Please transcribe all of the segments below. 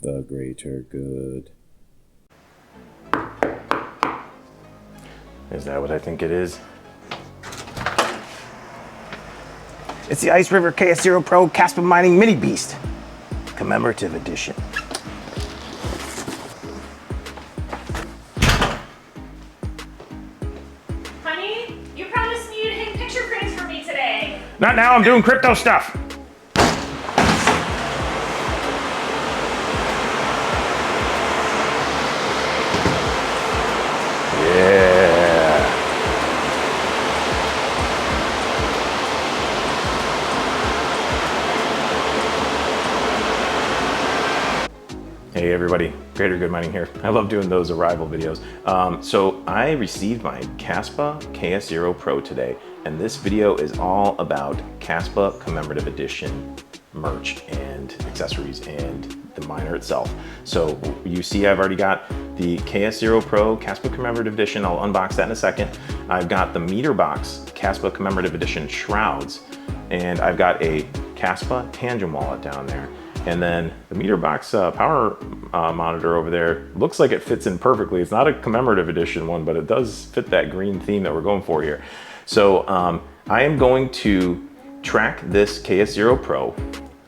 the greater good. Is that what I think it is? It's the Iceriver KS0 Pro Kaspa Mining Mini Beast, Commemorative Edition. Honey, you promised me you'd hang picture frames for me today. Not now, I'm doing crypto stuff. Yeah. Hey everybody, Greater Good Mining here. I love doing those arrival videos. So I received my Kaspa KS0 Pro today, and this video is all about Kaspa Commemorative Edition merch and accessories and the miner itself. So you see I've already got the KS0 Pro Kaspa Commemorative Edition. I'll unbox that in a second. I've got the meter box Kaspa Commemorative Edition Shrouds, and I've got a Kaspa Tangem wallet down there. And then the meter box power monitor over there looks like it fits in perfectly. It's not a commemorative edition one, but it does fit that green theme that we're going for here. So I am going to track this KS0 Pro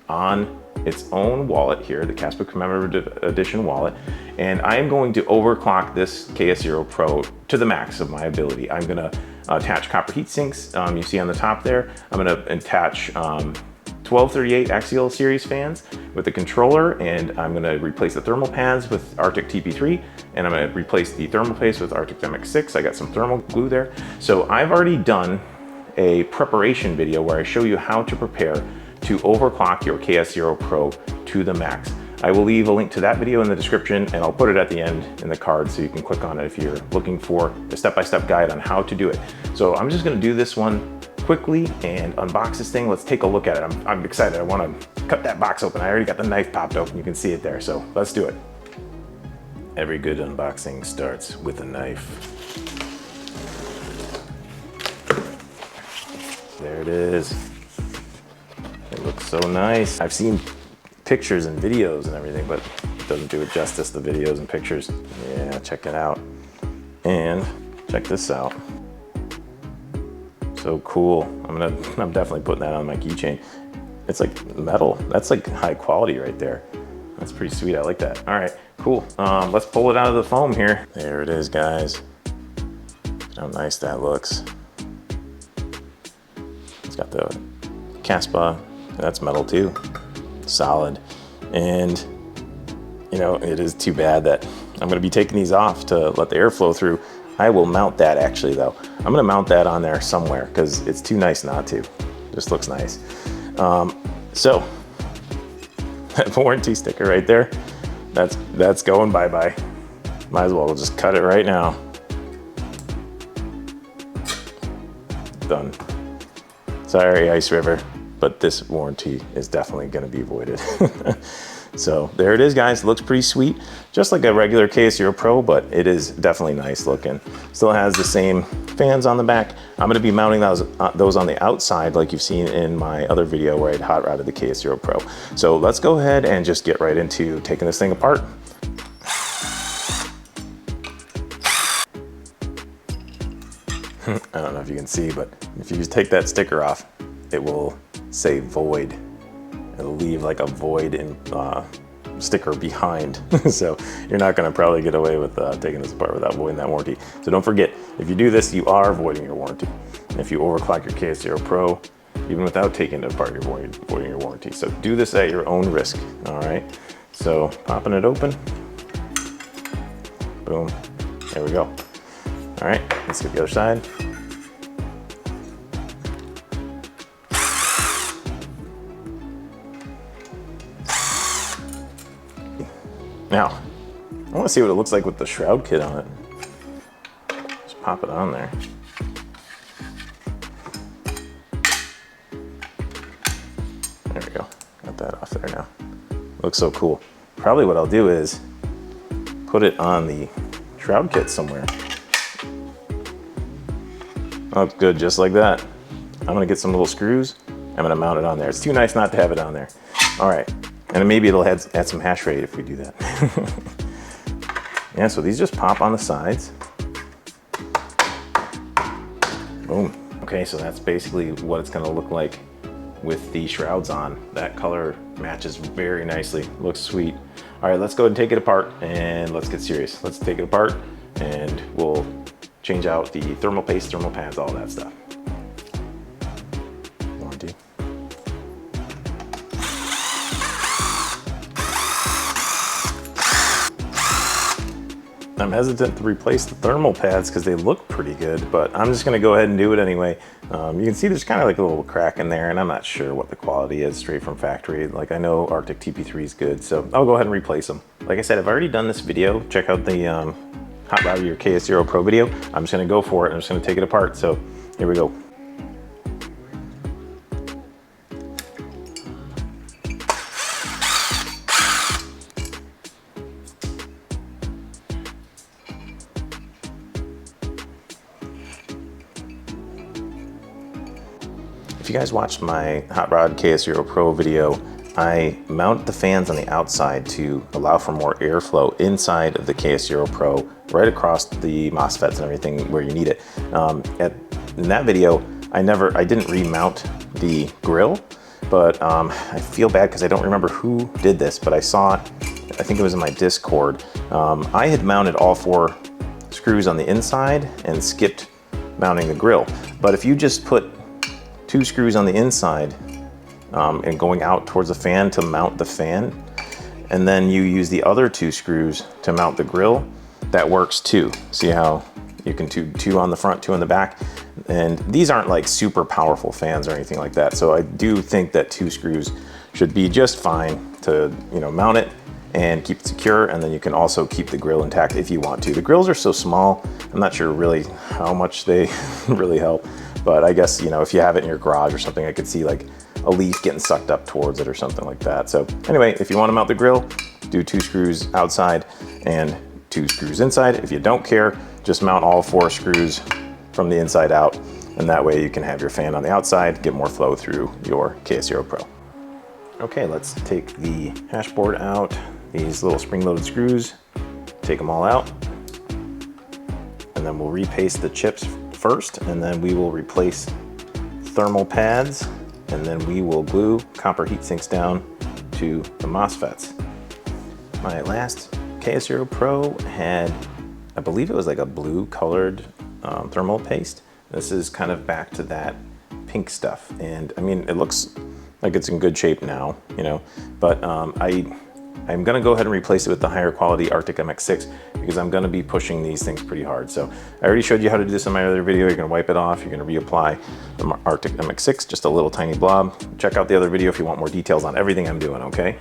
on its own wallet here, the Kaspa Commemorative Edition wallet, and I am going to overclock this KS0 Pro to the max of my ability. I'm gonna attach copper heat sinks, you see on the top there. I'm gonna attach 1238 Axial series fans with the controller, and I'm gonna replace the thermal pads with Arctic TP3, and I'm gonna replace the thermal paste with Arctic MX6. I got some thermal glue there. So I've already done a preparation video where I show you how to prepare to overclock your KS0 Pro to the max. I will leave a link to that video in the description, and I'll put it at the end in the card so you can click on it if you're looking for a step-by-step guide on how to do it. So I'm just gonna do this one quickly and unbox this thing. Let's take a look at it. I'm excited. I wanna cut that box open. I already got the knife popped open. You can see it there, so let's do it. Every good unboxing starts with a knife. There it is. It looks so nice. I've seen pictures and videos and everything, but it doesn't do it justice, the videos and pictures. Yeah, check it out. And check this out. So cool. I'm definitely putting that on my keychain. It's like metal. That's like high quality right there. That's pretty sweet. I like that. All right, cool. Let's pull it out of the foam here. There it is, guys. How nice that looks. It's got the Kaspa. That's metal too. Solid. And you know, it is too bad that I'm gonna be taking these off to let the air flow through. I will mount that actually though. I'm gonna mount that on there somewhere because it's too nice not to. Just looks nice. So that warranty sticker right there, that's going bye-bye. Might as well just cut it right now. Done. Sorry, Iceriver, but this warranty is definitely gonna be voided. So there it is, guys. It looks pretty sweet, just like a regular KS0 Pro, but it is definitely nice looking. Still has the same fans on the back. I'm gonna be mounting those on the outside like you've seen in my other video where I'd hot rodded the KS0 Pro. So let's go ahead and just get right into taking this thing apart. I don't know if you can see, but if you just take that sticker off, it will say void. It'll leave like a void in sticker behind. So you're not gonna probably get away with taking this apart without voiding that warranty. So don't forget, if you do this, you are voiding your warranty. And if you overclock your KS0 Pro, even without taking it apart, you're voiding your warranty. So do this at your own risk, all right? So popping it open, boom, there we go. All right, let's get the other side. Now, I want to see what it looks like with the Shroud kit on it. Just pop it on there. There we go. Got that off there now. Looks so cool. Probably what I'll do is put it on the Shroud kit somewhere. Looks good, just like that. I'm gonna get some little screws. I'm gonna mount it on there. It's too nice not to have it on there. All right, And maybe it'll add some hash rate if we do that. Yeah, so these just pop on the sides. Boom. Okay, so that's basically what it's gonna look like with the shrouds on. That color matches very nicely, looks sweet. All right, let's go ahead and take it apart and let's get serious. Let's take it apart and we'll change out the thermal paste, thermal pads, all that stuff. One, two. I'm hesitant to replace the thermal pads because they look pretty good, but I'm just gonna go ahead and do it anyway. You can see there's kind of like a little crack in there, and I'm not sure what the quality is straight from factory. Like I know Arctic TP3 is good, so I'll go ahead and replace them. Like I said, I've already done this video. Check out the Hot Rod Your KS0 Pro video. I'm just gonna go for it. I'm just gonna take it apart. So here we go. If you guys watched my Hot Rod KS0 Pro video, I mount the fans on the outside to allow for more airflow inside of the KS0 Pro, right across the MOSFETs and everything where you need it. In that video, I didn't remount the grill, but I feel bad because I don't remember who did this, but I saw it, I think it was in my Discord. I had mounted all 4 screws on the inside and skipped mounting the grill. But if you just put 2 screws on the inside and going out towards the fan to mount the fan, and then you use the other 2 screws to mount the grill, that works too. See how you can do 2 on the front, 2 on the back? And these aren't like super powerful fans or anything like that. So I do think that 2 screws should be just fine to, you know, mount it and keep it secure. And then you can also keep the grill intact if you want to. The grills are so small, I'm not sure really how much they really help. But I guess, you know, if you have it in your garage or something, I could see like a leaf getting sucked up towards it or something like that. So anyway, if you want to mount the grill, do 2 screws outside and 2 screws inside. If you don't care, just mount all 4 screws from the inside out. And that way you can have your fan on the outside, get more flow through your KS0 Pro. Okay, let's take the hash board out. These little spring-loaded screws, take them all out. And then we'll repaste the chips first, and then we will replace thermal pads, and then we will glue copper heat sinks down to the MOSFETs. My last KS0 Pro had, I believe it was like a blue colored thermal paste. This is kind of back to that pink stuff, and I mean, it looks like it's in good shape now, you know, but I'm gonna go ahead and replace it with the higher quality Arctic MX6 because I'm gonna be pushing these things pretty hard. So I already showed you how to do this in my other video. You're gonna wipe it off, you're gonna reapply the Arctic MX6, just a little tiny blob. Check out the other video if you want more details on everything I'm doing, okay?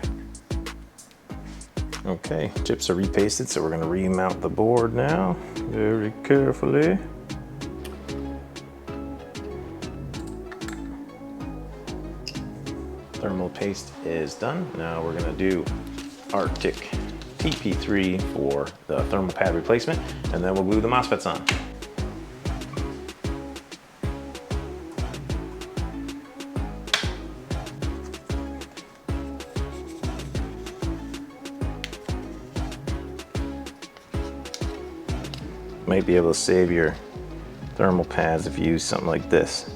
Okay, chips are repasted, so we're gonna remount the board now, very carefully. Thermal paste is done. Now we're gonna do Arctic TP3 for the thermal pad replacement, and then we'll glue the MOSFETs on. Might be able to save your thermal pads if you use something like this.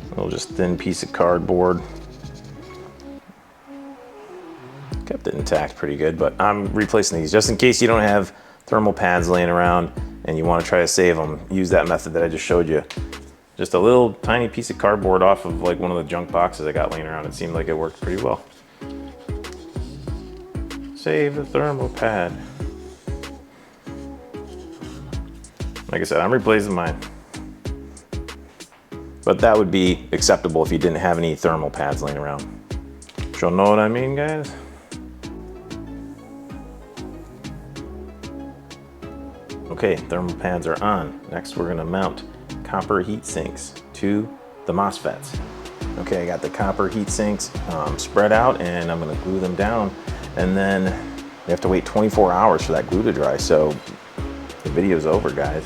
A little just thin piece of cardboard. Kept it intact pretty good, but I'm replacing these just in case you don't have thermal pads laying around and you want to try to save them. Use that method that I just showed you. Just a little tiny piece of cardboard off of like one of the junk boxes I got laying around. It seemed like it worked pretty well. Save the thermal pad. Like I said, I'm replacing mine. But that would be acceptable if you didn't have any thermal pads laying around. Y'all know what I mean, guys? Okay, thermal pads are on. Next, we're gonna mount copper heat sinks to the MOSFETs. Okay, I got the copper heat sinks spread out, and I'm gonna glue them down. And then we have to wait 24 hours for that glue to dry, so the video's over, guys.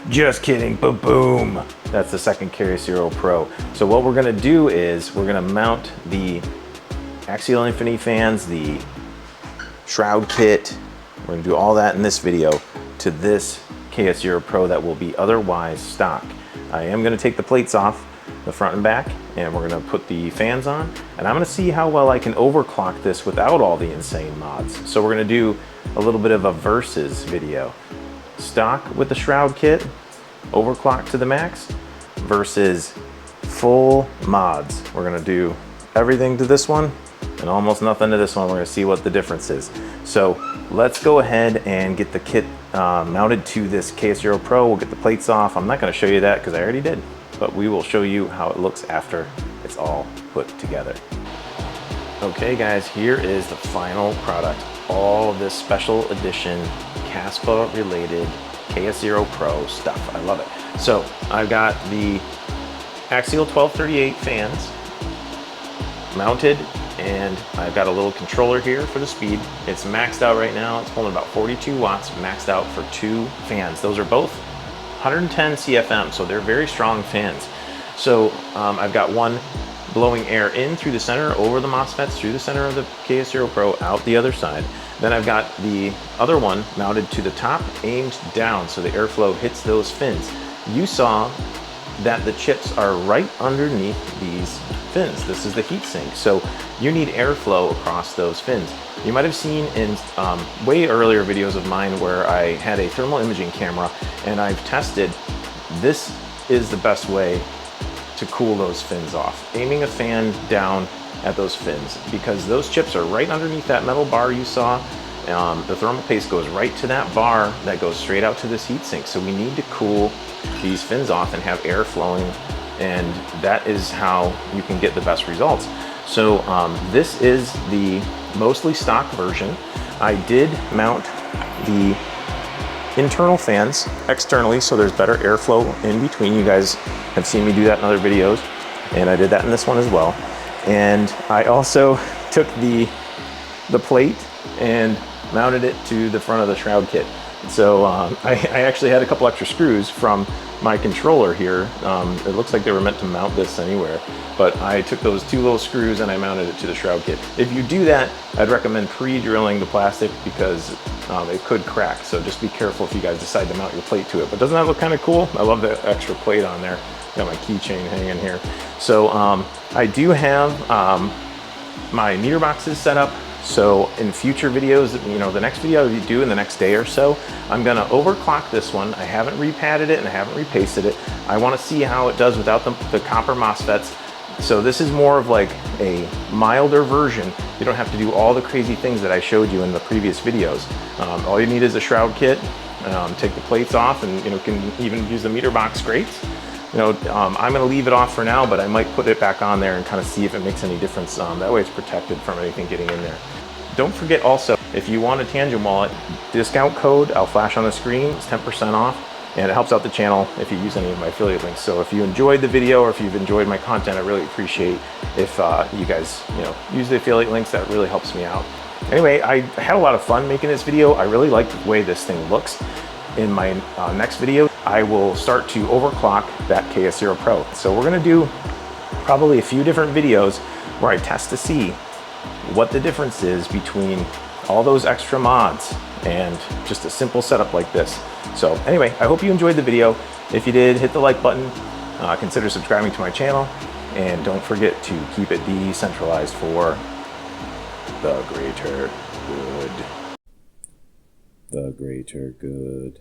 Just kidding, boom. That's the second KS0 Pro. So what we're gonna do is we're gonna mount the Axial Infinity fans, the Shroud kit. We're gonna do all that in this video to this KS0 Pro that will be otherwise stock. I am gonna take the plates off, the front and back, and we're gonna put the fans on, and I'm gonna see how well I can overclock this without all the insane mods. So we're gonna do a little bit of a versus video. Stock with the Shroud kit, overclock to the max, versus full mods. We're gonna do everything to this one and almost nothing to this one. We're gonna see what the difference is. So let's go ahead and get the kit mounted to this KS0 Pro. We'll get the plates off. I'm not gonna show you that because I already did, but we will show you how it looks after it's all put together. Okay guys, here is the final product. All of this special edition Kaspa related KS0 Pro stuff. I love it. So I've got the Axial 1238 fans mounted, and I've got a little controller here for the speed. It's maxed out right now. It's pulling about 42 watts, maxed out for 2 fans. Those are both 110 CFM, so they're very strong fans. So I've got one blowing air in through the center, over the MOSFETs, through the center of the KS0 Pro, out the other side. Then I've got the other one mounted to the top, aimed down, so the airflow hits those fins. You saw that the chips are right underneath these fins. This is the heatsink, so you need airflow across those fins. You might have seen in way earlier videos of mine where I had a thermal imaging camera and I've tested. This is the best way to cool those fins off. Aiming a fan down at those fins, because those chips are right underneath that metal bar you saw. The thermal paste goes right to that bar that goes straight out to this heatsink. So we need to cool these fins off and have air flowing, and that is how you can get the best results. So this is the mostly stock version. I did mount the internal fans externally, so there's better airflow in between. You guys have seen me do that in other videos, and I did that in this one as well. And I also took the plate and mounted it to the front of the Shroud kit. So I actually had a couple extra screws from my controller here. It looks like they were meant to mount this anywhere, but I took those 2 little screws and I mounted it to the Shroud kit. If you do that, I'd recommend pre-drilling the plastic because it could crack. So just be careful if you guys decide to mount your plate to it. But doesn't that look kind of cool? I love the extra plate on there. Got my keychain hanging here. So I do have my meter boxes set up. So in future videos, you know, the next video you do in the next day or so, I'm gonna overclock this one. I haven't repatted it and I haven't repasted it. I wanna see how it does without the copper MOSFETs. So this is more of like a milder version. You don't have to do all the crazy things that I showed you in the previous videos. All you need is a Shroud kit, take the plates off, and you know, can even use the meter box grates. You know, I'm gonna leave it off for now, but I might put it back on there and kind of see if it makes any difference. That way it's protected from anything getting in there. Don't forget also, if you want a Tangem wallet, discount code I'll flash on the screen. It's 10% off, and it helps out the channel if you use any of my affiliate links. So if you enjoyed the video or if you've enjoyed my content, I really appreciate if you guys, you know, use the affiliate links. That really helps me out. Anyway, I had a lot of fun making this video. I really like the way this thing looks. In my next video, I will start to overclock that KS0 Pro. So we're gonna do probably a few different videos where I test to see what the difference is between all those extra mods and just a simple setup like this. So anyway, I hope you enjoyed the video. If you did, hit the like button, consider subscribing to my channel, and don't forget to keep it decentralized for the greater good. The greater good.